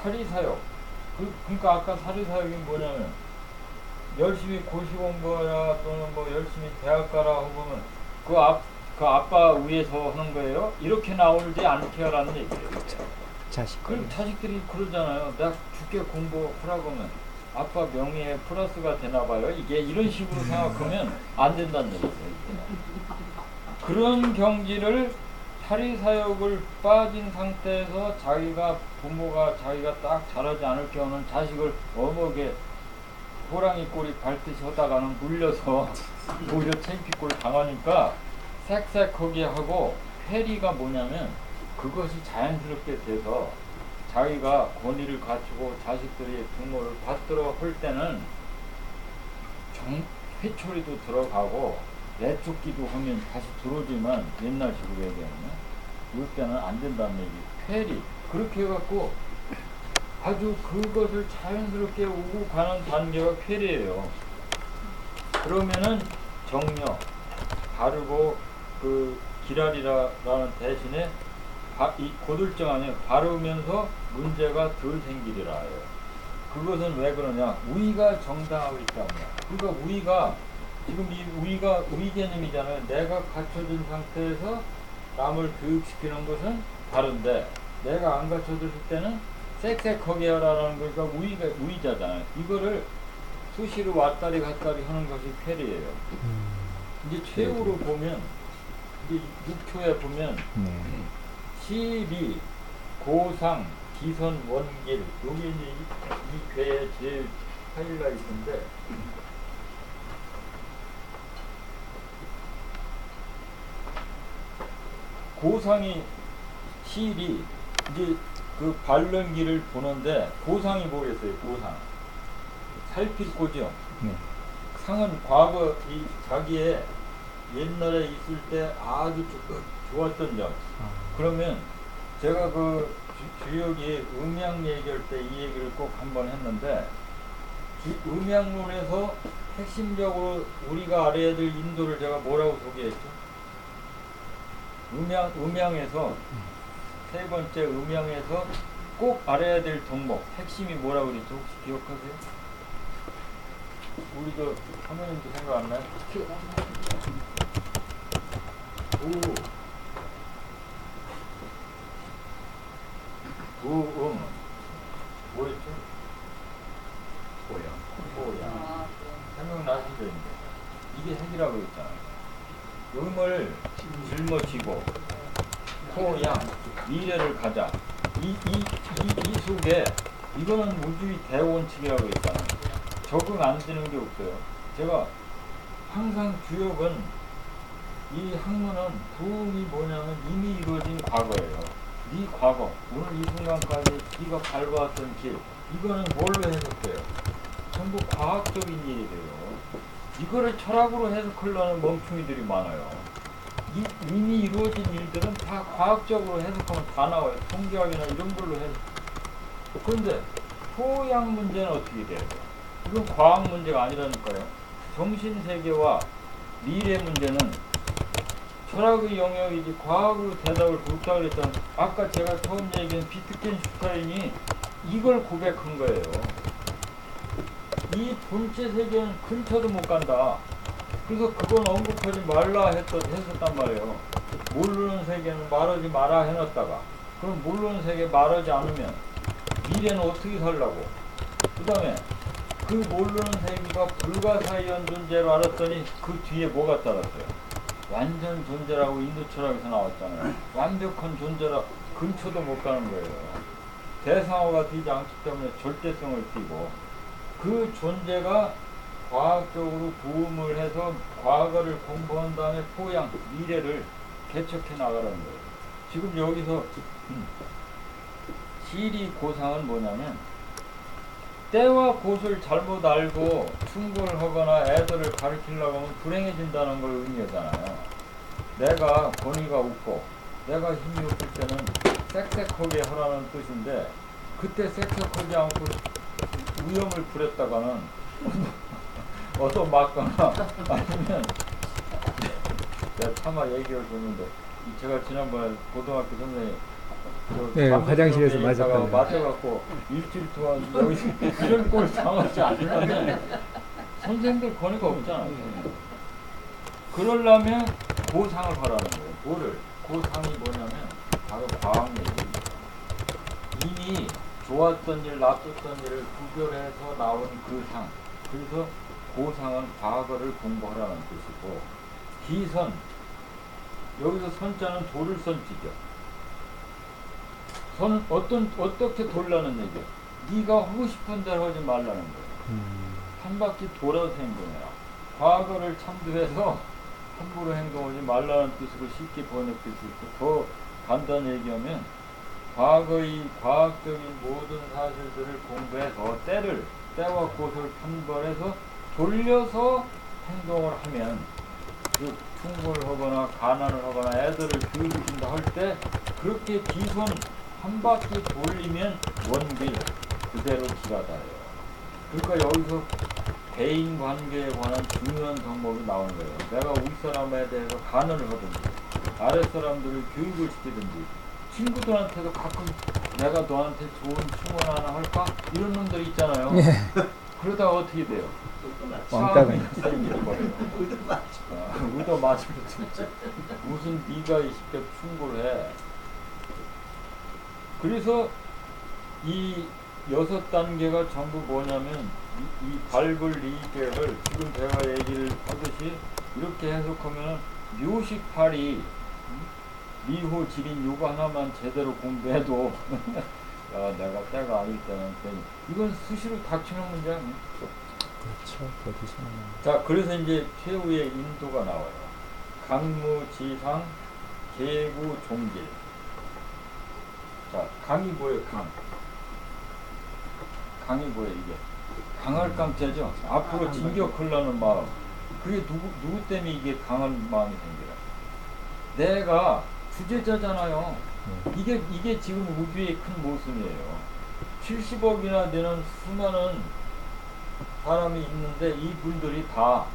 Speaker 1: 사리사욕 그러니까 아까 사리사욕이 뭐냐면 열심히 고시 공부하라 또는 뭐 열심히 대학 가라 하고는 그 아빠 위에서 하는 거예요. 이렇게 나오지 않게 하라는 얘기예요.
Speaker 2: 자식.
Speaker 1: 그럼 자식들이 그러잖아요. 내가 죽게 공부하라고 하면 아빠 명예에 플러스가 되나 봐요. 이게 이런 식으로 생각하면 안 된다는 얘기예요. 그런 경지를 사리사욕을 빠진 상태에서 부모가 자기가 딱 잘하지 않을 경우는 자식을 어묵에 호랑이 꼬리 밟듯이 하다가는 물려서 오히려 창피꼴 당하니까 쌕쌕하게 하고 회리가 뭐냐면 그것이 자연스럽게 돼서 자기가 권위를 갖추고 자식들이 부모를 받들어 할 때는 회초리도 들어가고 내쫓기도 하면 다시 들어오지만 옛날식으로 얘기하면 이럴 때는 안 된다는 얘기. 회리 그렇게 해갖고 아주 그것을 자연스럽게 오고 가는 단계가 쾌리예요. 그러면은 정력, 바르고 그 기랄이라는 대신에 이 고들정 안에 바르면서 문제가 덜 생기리라 해요. 그것은 왜 그러냐? 우위가 정당하기 때문에. 그러니까 우위가 지금 이 우위가 우위 개념이잖아요. 내가 갖춰진 상태에서 남을 교육시키는 것은 다른데 내가 안 갖춰졌을 때는 쌕쌕하게 하라는 거니까 우위자잖아요. 이거를 수시로 왔다리 갔다리 하는 것이 쾌리예요. 이제 최후로 보면 이제 6초에 보면 시리, 고상, 기선, 원길 여기 이제 이 괴의 제일 하이라이트인데 고상이 시리 이제 그 바른 길을 보는데 고상이 뭐겠어요? 고상 살필 거죠. 상은 과거 이 자기의 옛날에 있을 때 아주 좋았던 점. 그러면 제가 그 주역이 음양 얘기할 때 이 얘기를 꼭 한번 했는데 음양론에서 핵심적으로 우리가 알아야 될 인도를 제가 뭐라고 소개했죠? 음양에서 세 번째 음양에서 꼭 알아야 될 덕목 핵심이 뭐라고 그랬죠? 혹시 기억하세요? 우리 저 사모님도 생각 안 나요? 뭐였죠? 호양. 생각나시죠? 이게 핵이라고 했잖아요. 음을 짊어지고 호양, 미래를 가자. 이 속에 이거는 우주의 대원칙이라고 했잖아요. 적응 안 되는 게 없어요. 제가 항상 주역은 이 학문은 부흥이 뭐냐면 이미 이루어진 과거예요. 네 과거, 오늘 이 순간까지 네가 밟아왔던 길, 이거는 뭘로 해석돼요? 전부 과학적인 일이래요. 이거를 철학으로 해석하려는 멍충이들이 많아요. 이미 이루어진 일들은 다 과학적으로 해석하면 다 나와요. 통계학이나 이런 걸로 해석. 그런데 토양 문제는 어떻게 돼요? 이건 과학 문제가 아니라니까요. 정신세계와 미래 문제는 철학의 영역이지 과학으로 대답을 돕다 그랬잖아요. 아까 제가 처음 얘기한 비트겐슈타인이 이걸 고백한 거예요. 이 본체 세계는 근처도 못 간다. 그래서 그건 언급하지 말라 했었단 말이에요. 모르는 세계는 말하지 마라 해놨다가 그럼 모르는 세계 말하지 않으면 미래는 어떻게 살라고. 그 다음에 그 모르는 세계가 불가사의한 존재로 알았더니 그 뒤에 뭐가 따랐어요? 완전 존재라고 인도 철학에서 나왔잖아요. 완벽한 존재라 근처도 못 가는 거예요. 대상어가 되지 않기 때문에 절대성을 띠고 그 존재가 과학적으로 부음을 해서 과거를 공부한 다음에 포양, 미래를 개척해 나가라는 거예요. 지금 여기서 시리 고상은 뭐냐면 때와 곳을 잘못 알고 충고를 하거나 애들을 가르치려고 하면 불행해진다는 걸 의미하잖아요. 내가 권위가 없고 내가 힘이 없을 때는 쌕쌕하게 하라는 뜻인데 그때 쌕쌕하지 않고 위험을 부렸다가는 얻어맞거나 아니면 내가 차마 얘기를 줬는데 제가 지난번에 고등학교 선생님
Speaker 2: 네, 화장실에서
Speaker 1: 맞았다고 맞아갖고 일주일 동안 여기서 이런 꼴 당하지 않으면 선생님들 권위가 없잖아요. 그러려면 고상을 하라는 거예요. 뭐를? 고상이 뭐냐면 바로 과학 얘기입니다. 이미 좋았던 일, 나빴던 일을 구별해서 나온 그 상. 그래서 고상은 과거를 공부하라는 뜻이고 기선, 여기서 선자는 돌을 선지죠. 선 어떻게 돌라는 얘기야? 네가 하고 싶은 대로 하지 말라는 거야. 한 바퀴 돌아서 행동해라. 과거를 참조해서 함부로 행동하지 말라는 뜻으로 쉽게 번역될 수 있고 더 간단히 얘기하면 과거의 과학적인 모든 사실들을 공부해서 때와 곳을 판별해서 돌려서 행동을 하면 즉 충고를 하거나 가난을 하거나 애들을 교육시킨다 할 때 그렇게 기선 한 바퀴 돌리면 원길 그대로 지라다예요. 그러니까 여기서 대인 관계에 관한 중요한 정보가 나오는 거예요. 내가 윗사람에 대해서 간언을 하든지 아랫사람들을 교육을 시키든지 친구들한테도 가끔 내가 너한테 좋은 충원 하나 할까? 이런 놈들 있잖아요. 그러다가 어떻게 돼요?
Speaker 2: 왕따가
Speaker 1: 싸움이 생기버려요. 의도 맞을 수 있지. 무슨 네가 20대 충고를 해. 그래서 이 6단계가 전부 뭐냐면 이 발굴 리계획을 지금 제가 얘기를 하듯이 이렇게 해석하면 묘식팔이 미호 지린 요거 하나만 제대로 공부해도 야 내가 때가 아닐 때는 이건 수시로 닥치는 문제 아니에요?
Speaker 2: 그렇죠. 어디서나.
Speaker 1: 자, 그래서 이제 최후의 인도가 나와요. 강무지상, 계구, 종길. 자, 강이 뭐예요? 강이 뭐예요? 이게 강할 강자죠. 앞으로 진격하려는 마음. 그게 누구 때문에 이게 강한 마음이 생겨요? 내가 주제자잖아요. 이게 지금 우주의 큰 모순이에요. 70억이나 되는 수많은 사람이 있는데 이분들이 다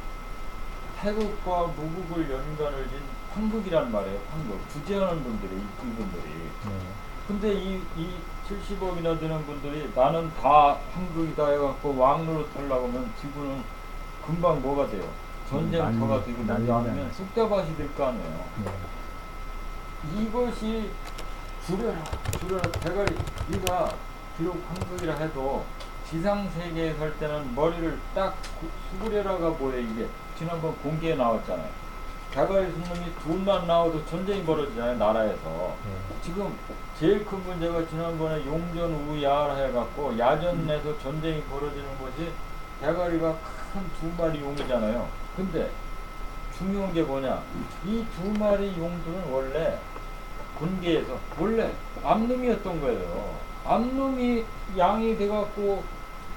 Speaker 1: 태국과 무국을 연관을 진 황국이란 말이에요. 황국. 주재하는 분들이 이분들이. 근데 이 70억이나 되는 분들이 나는 다 황국이다 해갖고 왕로로 털려고 하면 지구는 금방 뭐가 돼요? 전쟁터가 되고 아니면 쑥대밭이 될 거 아니에요. 이것이 줄여라 대가리. 네가 비록 황국이라 해도 지상세계에 살 때는 머리를 딱 수그려라가 뭐예요. 이게 지난번 공개에 나왔잖아요. 대가리 손님이 둘만 나와도 전쟁이 벌어지잖아요. 나라에서. 지금 제일 큰 문제가 지난번에 용전우야 해갖고 야전 내에서 전쟁이 벌어지는 것이 대가리가 큰 2마리 용이잖아요. 근데 중요한 게 뭐냐, 이 2마리 용들은 원래 군계에서 원래 암놈이었던 거예요. 암놈이 양이 돼갖고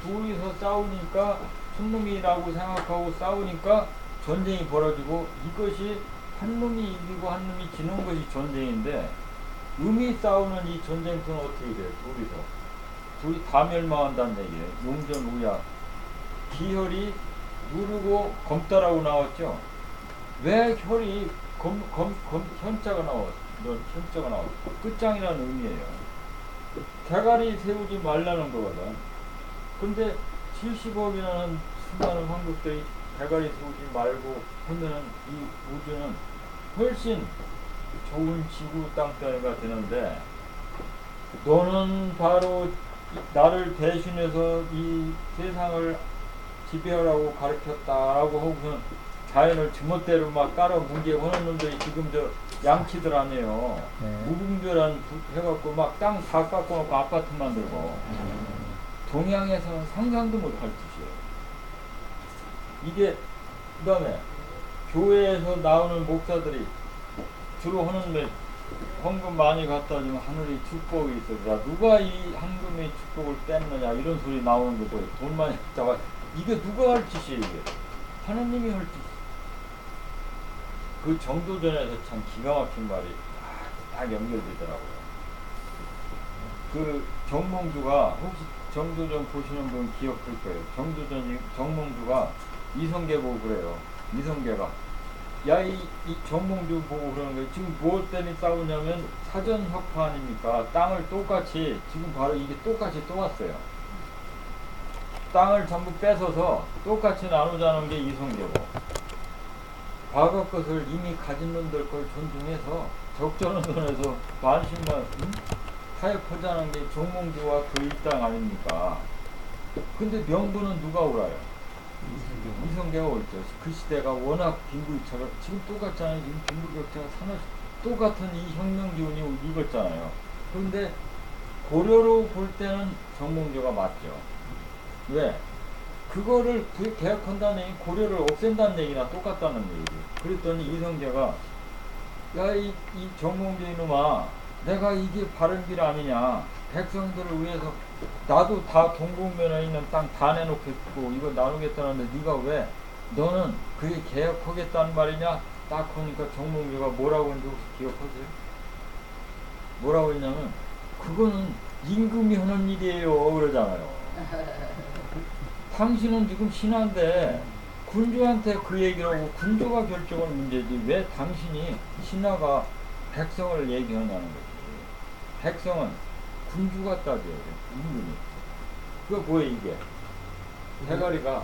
Speaker 1: 둘이서 싸우니까 순놈이라고 생각하고 싸우니까 전쟁이 벌어지고, 이것이 한 놈이 이기고 한 놈이 지는 것이 전쟁인데, 음이 싸우는 이 전쟁터는 어떻게 돼요? 둘이 다 멸망한다는 얘기예요. 용전우야. 기혈이 누르고 검다라고 나왔죠. 왜 혈이 현자가 나왔어? 현자가 나왔어. 끝장이라는 의미예요. 대가리 세우지 말라는 거거든. 근데 70억이라는 수많은 황국들이 대가리 세우지 말고 하면은 이 우주는 훨씬 좋은 지구 땅덩이가 되는데, 너는 바로 나를 대신해서 이 세상을 지배하라고 가르쳤다라고 하고서 자연을 지멋대로 막 깔아 뭉개고 하는 놈들이 지금 저 양치들 아니에요. 무분별한 해갖고 막 땅 다 깎아놓고 아파트 만들고. 동양에서는 상상도 못할 짓이에요. 이게 그 다음에 교회에서 나오는 목사들이 주로 하는 말, 헌금 많이 갖다 주면 하늘이 축복이 있어. 누가 이 헌금의 축복을 뺐느냐 이런 소리 나오는 거 보여요. 돈 많이 갖다가. 이게 누가 할 짓이에요? 이게 하나님이 할 짓. 그 정도전에서 참 기가 막힌 말이 딱 연결되더라고요. 그 정몽주가, 혹시 정조전 보시는 분 기억할 거예요. 정몽주가 이성계 보고 그래요. 이성계가 야, 이 정몽주 보고 그러는 거예요. 지금 무엇 때문에 싸우냐면 사전협파 아닙니까? 땅을 똑같이, 지금 바로 이게 똑같이 또 왔어요. 땅을 전부 뺏어서 똑같이 나누자는 게 이성계고, 과거 것을 이미 가진 놈들 걸 존중해서 적절한 선에서 반신만 타협하자는 게 정몽주와 그 일당 아닙니까? 근데 명분은 누가 오라요? 이성계가 옳죠. 그 시대가 워낙 빈부격차가 지금 똑같잖아요. 지금 빈부격차가 똑같은 이 혁명 기운이 익었잖아요. 그런데 고려로 볼 때는 정몽주가 맞죠. 왜? 그거를 개혁한다는 얘기, 고려를 없앤다는 얘기나 똑같다는 얘기. 그랬더니 이성계가 야, 이 정몽주 이놈아, 내가 이게 바른 길 아니냐. 백성들을 위해서 나도 다 동국면에 있는 땅 다 내놓겠고 이거 나누겠다는데 네가 왜 너는 그게 개혁하겠다는 말이냐. 딱 하니까 정몽주가 뭐라고 했는지 혹시 기억하세요? 뭐라고 했냐면 그거는 임금이 하는 일이에요 그러잖아요. 당신은 지금 신하인데 군주한테 그 얘기를 하고 군주가 결정할 문제지 왜 당신이 신하가 백성을 얘기하냐는 거지. 백성은 군주가 따져야 돼. 임금이. 그거 뭐야 이게? 대가리가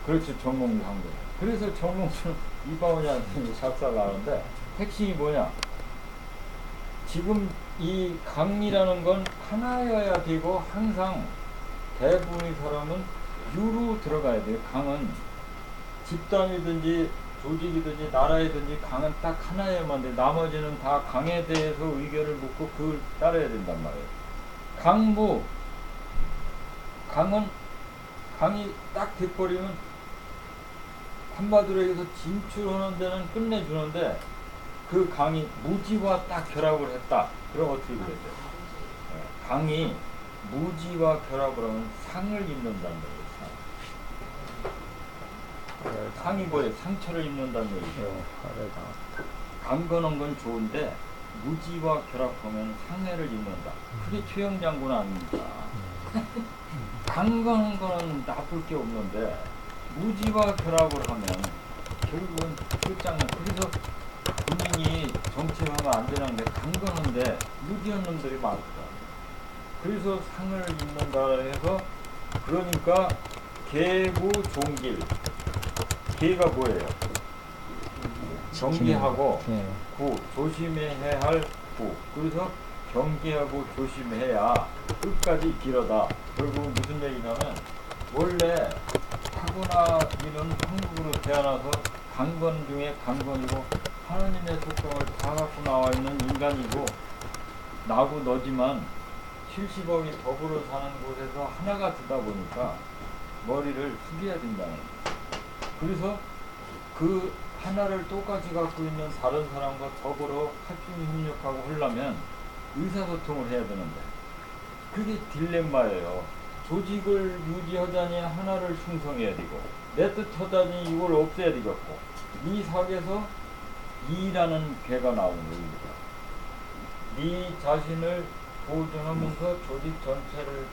Speaker 1: 그렇지 정몽주 한 거야. 그래서 정몽주는 이방원이한테 작사를 하는데 핵심이 뭐냐? 지금 이 강이라는 건 하나여야 되고 항상 대부분의 사람은 유로 들어가야 돼요. 강은 집단이든지 조직이든지 나라이든지 강은 딱 하나여야만 돼. 나머지는 다 강에 대해서 의견을 묻고 그걸 따라야 된단 말이에요. 강부 강은 강이 딱 돼버리면 한마디로 해서 진출하는 데는 끝내주는데 그 강이 무지와 딱 결합을 했다. 그럼 어떻게 되죠? 강이 무지와 결합을 하면 상을 입는다는 거예요. 상이 뭐예요? 상처를 입는다는 얘기죠. 강건한 건 좋은데 무지와 결합하면 상해를 입는다. 그게 최영장군 아닙니까? 강건한 거는 나쁠 게 없는데 무지와 결합을 하면 결국은 끝장나. 그래서 국민이 정치하면 안 되는데 강건한데 무지한 놈들이 많다. 그래서 상을 입는다 해서 그러니까 계부 종길. 계가 뭐예요? 경계하고 구 조심해야 할 구. 그래서 경계하고 조심해야 끝까지 길어다. 결국 무슨 얘기냐면 원래 타고나기는 한국으로 태어나서 강건 중에 강건이고 하나님의 속성을 다 갖고 나와 있는 인간이고 나고 너지만 70억이 더불어 사는 곳에서 하나가 되다 보니까 머리를 숙여야 된다는 거예요. 그래서 그 하나를 똑같이 갖고 있는 다른 사람과 더불어 합심히 협력하고 하려면 의사소통을 해야 되는데 그게 딜레마예요. 조직을 유지하자니 하나를 충성해야 되고 내 뜻하자니 이걸 없애야 되겠고 이 사계에서 이라는 괴가 나오는 겁니다. 네 자신을 보존하면서 조직 전체를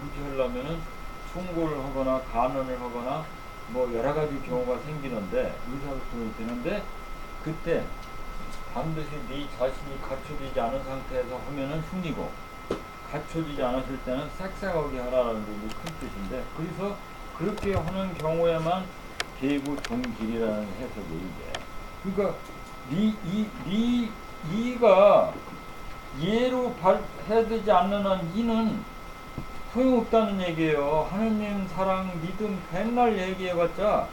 Speaker 1: 유지하려면은 충고를 하거나 간언을 하거나 뭐 여러 가지 경우가 생기는데 의사소통이 되는데 그때 반드시 네 자신이 갖춰지지 않은 상태에서 하면은 승리고 갖춰지지 않았을 때는 싹싹하게 하라는 게 큰 뜻인데 그래서 그렇게 하는 경우에만 계부 종길이라는 해석이 이게 그러니까 이가 예로 해야 되지 않는 한 이는 소용없다는 얘기예요. 하느님 사랑 믿음 백날 얘기해봤자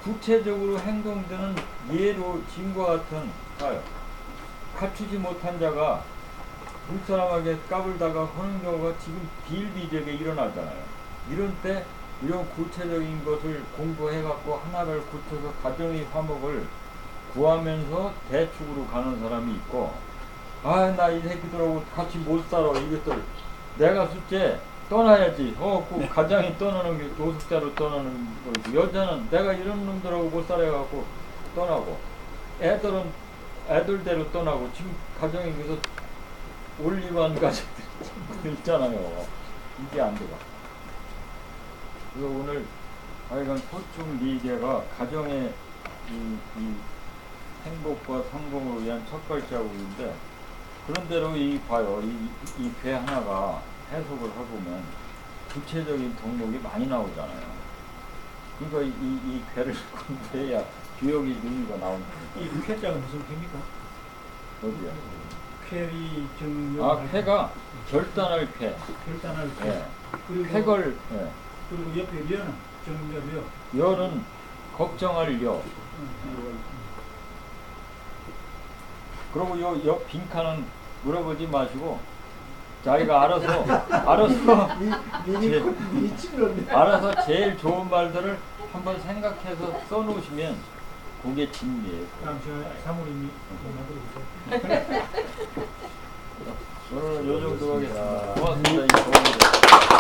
Speaker 1: 구체적으로 행동되는 예로 진과 같은 봐요. 갖추지 못한 자가 물사람에게 까불다가 하는 경우가 지금 비일비재하게 일어나잖아요. 이런 때 이런 구체적인 것을 공부해갖고 하나를 굳혀서 가정의 화목을 구하면서 대축으로 가는 사람이 있고 아 나 이 새끼들하고 같이 못 살아 이것들 내가 숫째 떠나야지 그 가장이 떠나는 게 노숙자로 떠나는 거지. 여자는 내가 이런 놈들하고 못 살아갖고 떠나고 애들은 애들대로 떠나고 지금 가정이 그래서 올리반 가족들이 있잖아요. 이게 안 돼가. 그래서 오늘 하여간 소축 리계가 가정의 이 행복과 성공을 위한 첫 발자국인데 그런대로 이 봐요. 이 괴 하나가 해석을 해보면 구체적인 덕목이 많이 나오잖아요. 그러니까 이 괴를 공부해야 교역의 의미가 나오는 거예요.
Speaker 5: 이 쾌자가 무슨 쾌입니까?
Speaker 1: 어디야?
Speaker 5: 쾌리 정.
Speaker 1: 쾌가 결단할 쾌.
Speaker 5: 결단할 쾌.
Speaker 1: 예.
Speaker 5: 그리고
Speaker 1: 쾌걸. 예.
Speaker 5: 그리고 옆에 려는 정렬 려.
Speaker 1: 열은 걱정할 여. 그리고 요 옆 빈칸은 물어보지 마시고 자기가 알아서 제일 좋은 말들을 한번 생각해서 써놓으시면 그게 진리예요.
Speaker 5: 다음 시간에 사모님이 만들어주세요.
Speaker 1: 오늘은 요 정도 하겠습니다. 고맙습니다.